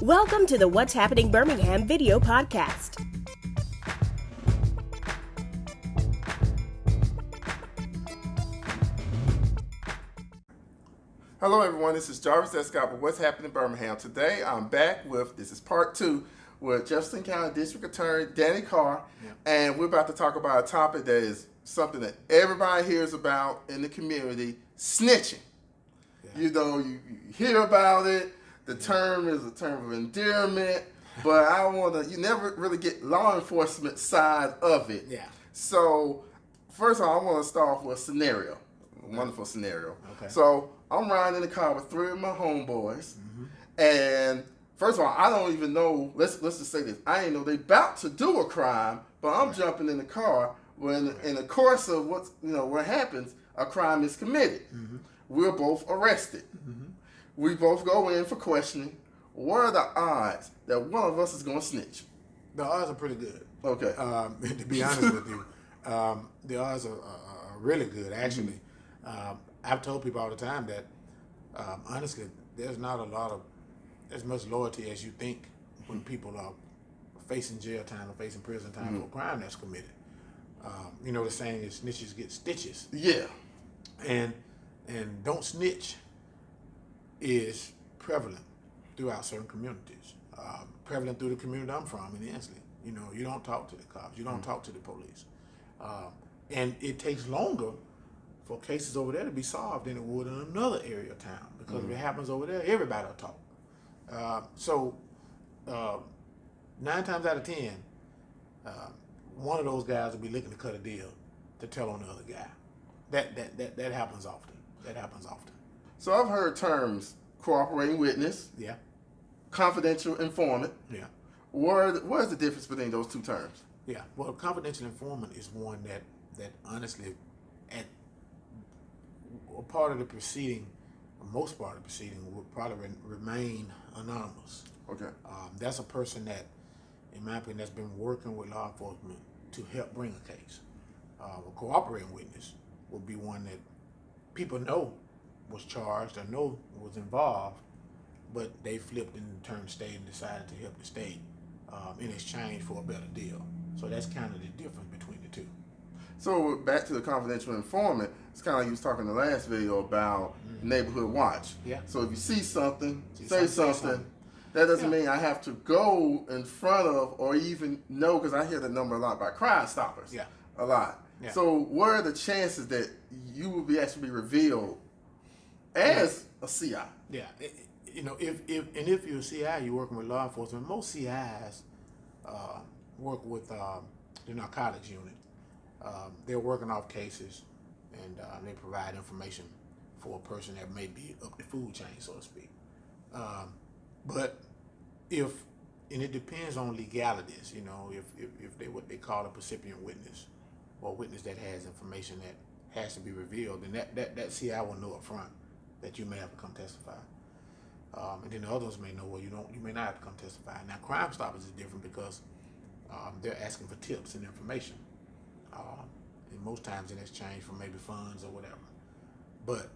Welcome to the What's Happening Birmingham video podcast. Hello everyone, this is Jefferson with What's Happening Birmingham. Today I'm back with, this is part 2, with Jefferson County District Attorney Danny Carr, and we're about to talk about a topic that is something that everybody hears about in the community, snitching. Yeah. You know, you hear about it, the term is a term of endearment, but you never really get law enforcement side of it. Yeah. So, first of all, I want to start off with a scenario, a wonderful scenario. Okay. So, I'm riding in the car with 3 of my homeboys, and first of all, I don't even know, let's just say this, I didn't know they about to do a crime, but I'm jumping in the car when in the course of what happens, a crime is committed. We're both arrested. We both go in for questioning. What are the odds that one of us is going to snitch? The odds are pretty good. Okay. To be honest with you, the odds are really good, actually. I've told people all the time that, honestly, there's not as much loyalty as you think when people are facing jail time or facing prison time for a crime that's committed. You know the saying is snitches get stitches. Yeah. And don't snitch is prevalent throughout certain communities. Prevalent through the community I'm from in Ansley. You know, you don't talk to the cops. You don't talk to the police. And it takes longer for cases over there to be solved than it would in another area of town, because if it happens over there, everybody will talk. So 9 times out of 10, one of those guys will be looking to cut a deal to tell on the other guy. That happens often. That happens often. So I've heard terms cooperating witness, confidential informant. Yeah. What is the difference between those two terms? Yeah. Well, confidential informant is one that honestly, at a part of the proceeding, most part of the proceeding, will probably remain anonymous. Okay. That's a person that, in my opinion, that's been working with law enforcement to help bring a case. A cooperating witness will be one that people know was charged or know was involved, but they flipped and turned state and decided to help the state in exchange for a better deal. So that's kind of the difference between the two. So back to the confidential informant, it's kind of like you was talking in the last video about neighborhood watch. Yeah. So if you see something, say something. That doesn't mean I have to go in front of or even know, because I hear the number a lot by Crime Stoppers. Yeah. A lot. Yeah. So what are the chances that you will be actually revealed as a CI? Yeah. If you're a CI, you're working with law enforcement. Most CIs work with the narcotics unit. They're working off cases, and they provide information for a person that may be up the food chain, so to speak. But and it depends on legalities, if they what they call a recipient witness, or a witness that has information that has to be revealed, then that CI will know up front that you may have to come testify. And then the others may know, well, you may not have to come testify. Now, Crime Stoppers is different because they're asking for tips and information. And most times in exchange for maybe funds or whatever. But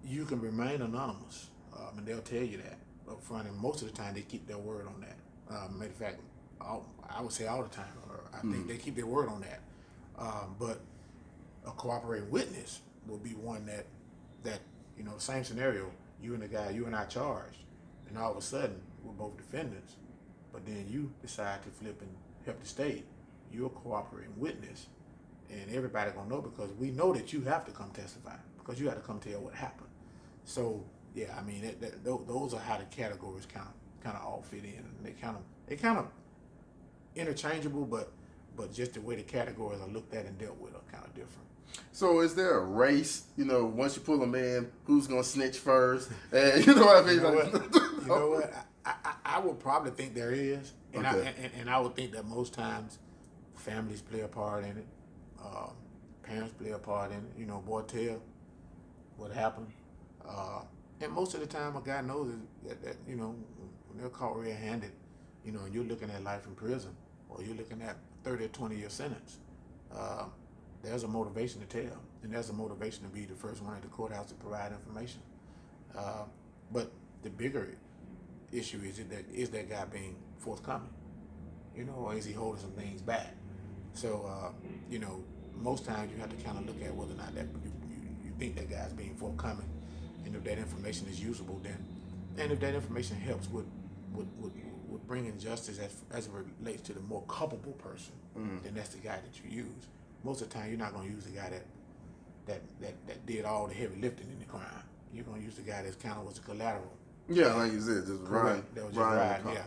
you can remain anonymous, and they'll tell you that up front, and most of the time they keep their word on that. Matter of fact, I would say all the time, or I think they keep their word on that. But a cooperating witness will be one that same scenario, you and I charged, and all of a sudden we're both defendants, but then you decide to flip and help the state. You're a cooperating witness, and everybody gonna know, because we know that you have to come testify, because you have to come tell what happened. So yeah, I mean those are how the categories kind of all fit in, and they kind of interchangeable, but just the way the categories are looked at and dealt with are kind of different. So is there a race, once you pull them in, who's gonna snitch first? And you know what I mean? You know what? I would probably think there is, and I would think that most times families play a part in it. Parents play a part in it. Boy, tell what happened. And most of the time, a guy knows that when they're caught red-handed, and you're looking at life in prison, or you're looking at 30 or 20-year sentence, there's a motivation to tell, and there's a motivation to be the first one at the courthouse to provide information. But the bigger issue is that guy being forthcoming, or is he holding some things back? So, most times you have to kind of look at whether or not that you think that guy's being forthcoming, and if that information is usable, and if that information helps with bringing justice as it relates to the more culpable person, then that's the guy that you use. Most of the time, you're not going to use the guy that did all the heavy lifting in the crime. You're going to use the guy that's kind of was the collateral. Yeah, like you said, just Ryan. That was just Ryan, yeah.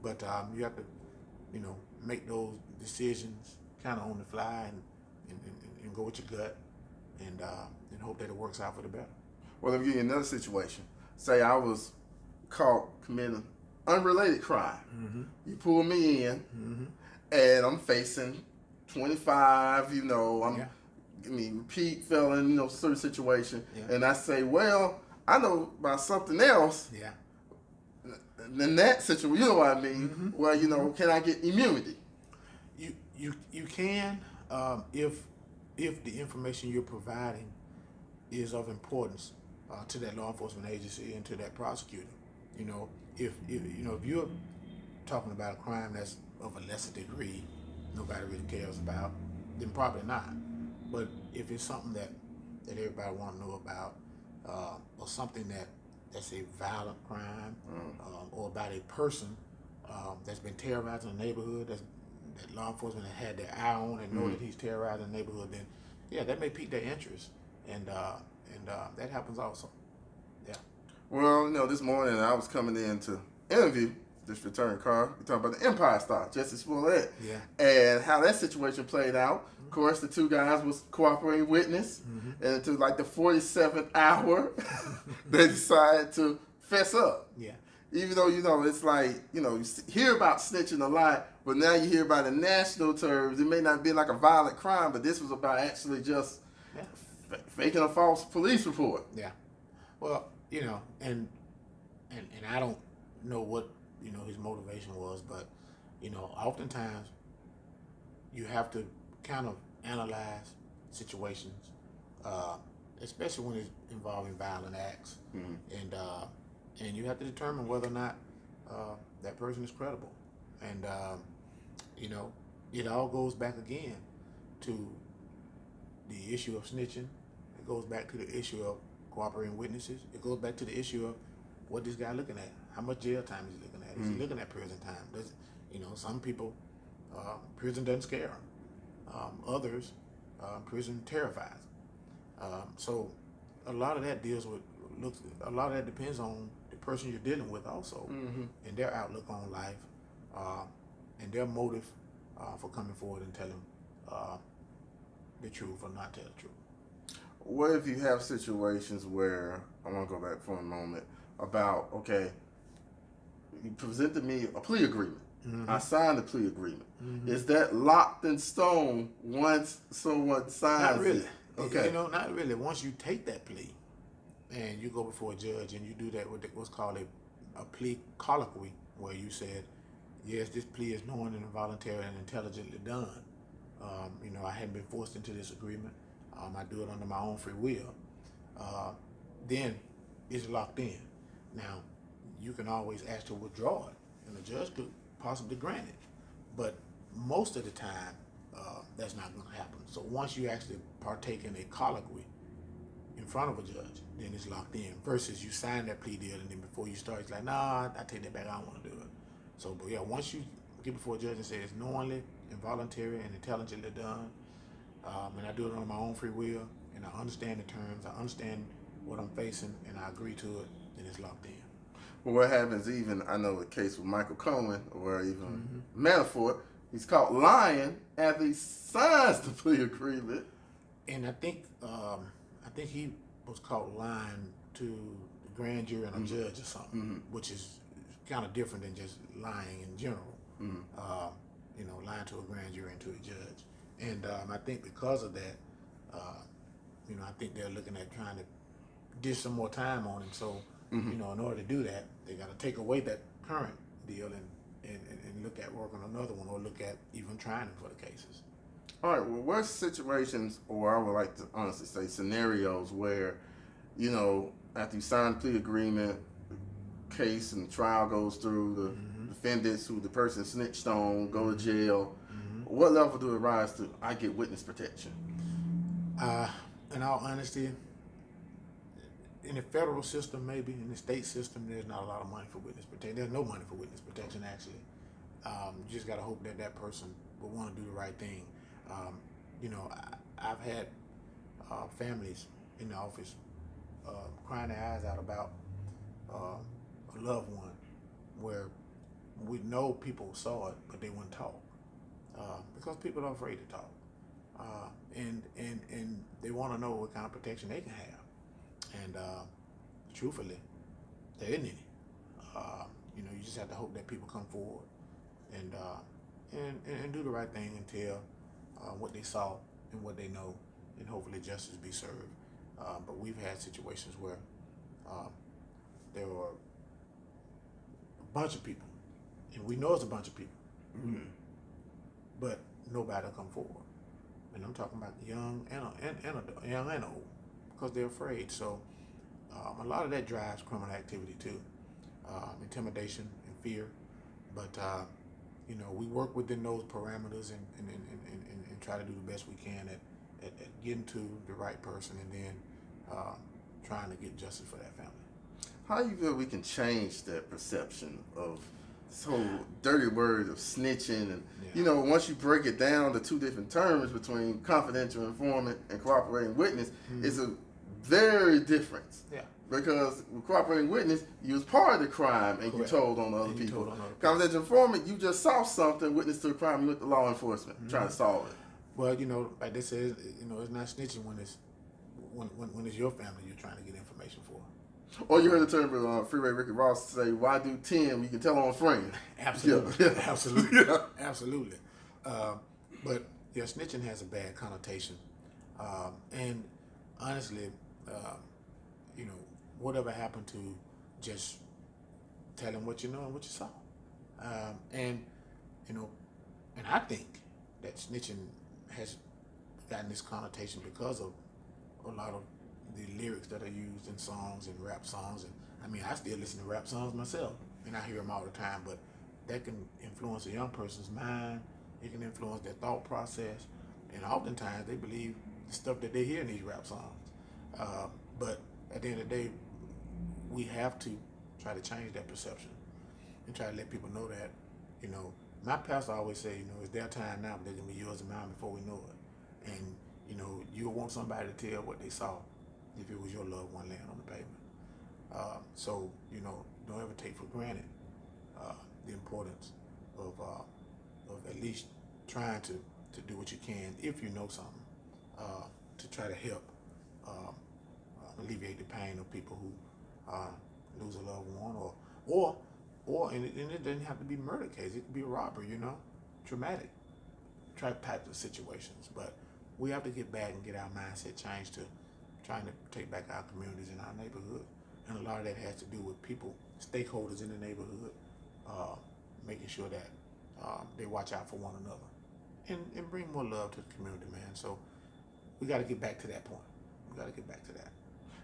But you have to, make those decisions kind of on the fly and go with your gut and hope that it works out for the better. Well, let me give you another situation. Say I was caught committing unrelated crime. Mm-hmm. You pull me in, and I'm facing 25. Repeat felon, certain situation, and I say, well, I know about something else. Yeah. In that situation, you know what I mean. Well, can I get immunity? You can if the information you're providing is of importance to that law enforcement agency and to that prosecutor. If you're talking about a crime that's of a lesser degree, nobody really cares about, then probably not. But if it's something that everybody want to know about, or something that's a violent crime, or about a person that's been terrorizing the neighborhood, that law enforcement has had their eye on and know that he's terrorizing the neighborhood, then yeah, that may pique their interest, and that happens also. Yeah. Well, this morning I was coming in to interview this return Carr. We're talking about the Empire Star, Justice Smollett, and how that situation played out. Of course, the two guys was cooperating witness, and until like the 47th hour, they decided to fess up. Yeah. Even though, it's like, you hear about snitching a lot, but now you hear about the national terms. It may not be like a violent crime, but this was about actually just faking a false police report. Yeah. Well, and I don't know what, his motivation was, but, oftentimes you have to kind of analyze situations, especially when it's involving violent acts, and you have to determine whether or not that person is credible. And, it all goes back again to the issue of snitching. It goes back to the issue of cooperating witnesses. It goes back to the issue of what this guy looking at. How much jail time is he looking at? Is he looking at prison time? Some people, prison doesn't scare them. Others, prison terrifies them. So a lot of that a lot of that depends on the person you're dealing with also, and their outlook on life, and their motive for coming forward and telling the truth or not tell the truth. What if you have situations where, I want to go back for a moment, about, okay, you presented me a plea agreement. I signed the plea agreement. Is that locked in stone once someone signs Not really. it? Okay. Not really. Once you take that plea and you go before a judge and you do that with what's called a plea colloquy, where you said, yes, this plea is knowing and involuntary and intelligently done. I hadn't been forced into this agreement. I do it under my own free will. Then it's locked in. Now, you can always ask to withdraw it, and the judge could possibly grant it. But most of the time, that's not going to happen. So once you actually partake in a colloquy in front of a judge, then it's locked in. Versus you sign that plea deal, and then before you start, it's like, nah, I take that back. I don't want to do it. So, but yeah, once you get before a judge and say it's knowingly, involuntary, and intelligently done, and I do it on my own free will, and I understand the terms, I understand what I'm facing, and I agree to it, then it's locked in. Well, what happens even, I know a case with Michael Cohen, or even Manafort, he's caught lying after he signs the plea agreement. And I think he was caught lying to the grand jury and a judge or something, which is kind of different than just lying in general. Lying to a grand jury and to a judge. And I think because of that, I think they're looking at trying to dish some more time on him. So, in order to do that, they got to take away that current deal and look at working on another one, or look at even trying him for the cases. All right, well, what situations, or I would like to honestly say scenarios where, after you sign the plea agreement, case and the trial goes through, the defendants who the person snitched on go to jail. What level do it rise to? I get witness protection. In all honesty, in the federal system, maybe in the state system, there's not a lot of money for witness protection. There's no money for witness protection, actually. You just got to hope that that person will want to do the right thing. I've had families in the office crying their eyes out about a loved one where we know people saw it, but they wouldn't talk because people are afraid to talk, and they want to know what kind of protection they can have. And truthfully, there isn't any. You just have to hope that people come forward and do the right thing and tell what they saw and what they know, and hopefully justice be served. But we've had situations where there were a bunch of people, and we know it's a bunch of people, but nobody will come forward. And I'm talking about young and old, because they're afraid. So a lot of that drives criminal activity too, intimidation and fear. But we work within those parameters and try to do the best we can at getting to the right person, and then trying to get justice for that family. How do you feel we can change that perception of this whole dirty word of snitching? And once you break it down to two different terms between confidential informant and cooperating witness, it's a very difference. Yeah. Because with cooperating witness, you was part of the crime and Correct. you told on other people. Confidential informant, you just saw something, witness to a crime, you went to law enforcement trying to solve it. Well, like they say, it's not snitching when it's your family you're trying to get information for. Or you heard the term Freeway Ricky Ross say, "Why do 10 when you can tell on a friend?" Absolutely, Yeah. absolutely, absolutely. But snitching has a bad connotation, and honestly, whatever happened to just telling what you know and what you saw, and I think that snitching has gotten this connotation because of a lot of the lyrics that are used in songs and rap songs. And I mean, I still listen to rap songs myself, and I hear them all the time. But that can influence a young person's mind. It can influence their thought process, and oftentimes they believe the stuff that they hear in these rap songs. But at the end of the day, we have to try to change that perception and try to let people know that, my pastor always say, it's their time now, but they're gonna be yours and mine before we know it. And you'll want somebody to tell what they saw if it was your loved one laying on the pavement. So don't ever take for granted the importance of at least trying to do what you can if you know something to try to help alleviate the pain of people who lose a loved one, or and it doesn't have to be a murder case. It could be a robbery, traumatic types of situations. But we have to get back and get our mindset changed to trying to take back our communities and our neighborhood. And a lot of that has to do with people, stakeholders in the neighborhood, making sure that they watch out for one another and bring more love to the community, man. So we got to get back to that point. We got to get back to that.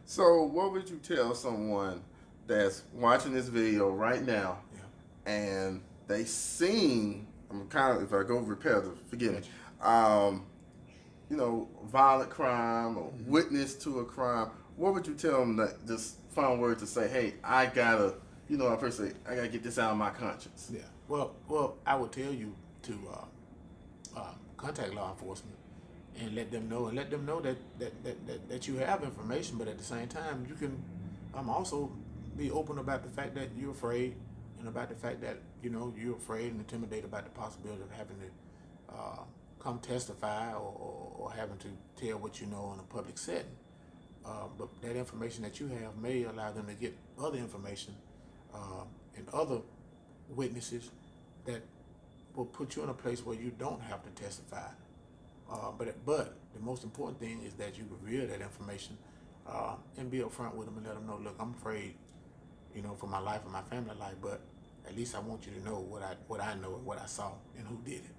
So what would you tell someone that's watching this video right now and they seen, I'm kind of, if I go repetitive, forgive me, violent crime or witness to a crime, what would you tell them that just final word to say, hey, I gotta, I personally, I gotta get this out of my conscience? Yeah. Well, I would tell you to contact law enforcement and let them know that you have information, but at the same time, you can also be open about the fact that you're afraid, and about the fact that you're afraid and intimidated about the possibility of having to come testify or having to tell what you know in a public setting. But that information that you have may allow them to get other information and other witnesses that will put you in a place where you don't have to testify. But the most important thing is that you reveal that information and be upfront with them and let them know, look, I'm afraid, for my life and my family life, but at least I want you to know what I know and what I saw and who did it.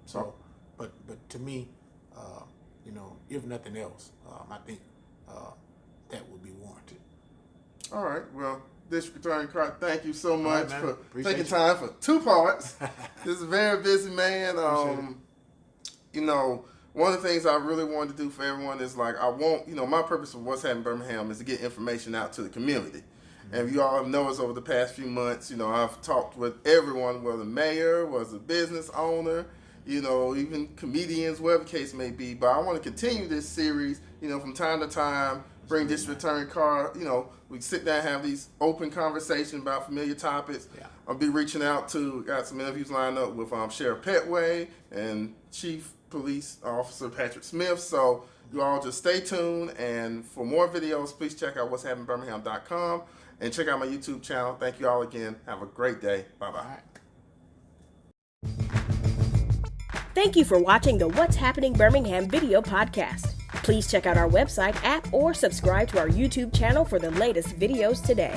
So, but to me, if nothing else, I think that would be warranted. All right. Well, District Attorney Carr, thank you so much right, for Appreciate taking you. time for 2 parts. This is a very busy man. You know, one of the things I really wanted to do for everyone is like, I want, you know, my purpose of What's Happening Birmingham is to get information out to the community. And you all know us over the past few months, you know, I've talked with everyone, whether mayor, whether business owner, you know, even comedians, whatever the case may be. But I want to continue this series, you know, from time to time, bring District Attorney Carr, you know, we sit down and have these open conversations about familiar topics. Yeah. I'll be reaching out to, got some interviews lined up with Sheriff Petway and Chief Police Officer Patrick Smith. So you all just stay tuned. And for more videos, please check out what'shappenedbirmingham.com and check out my YouTube channel. Thank you all again. Have a great day. Bye-bye. All right. Thank you for watching the What's Happening Birmingham video podcast. Please check out our website, app, or subscribe to our YouTube channel for the latest videos today.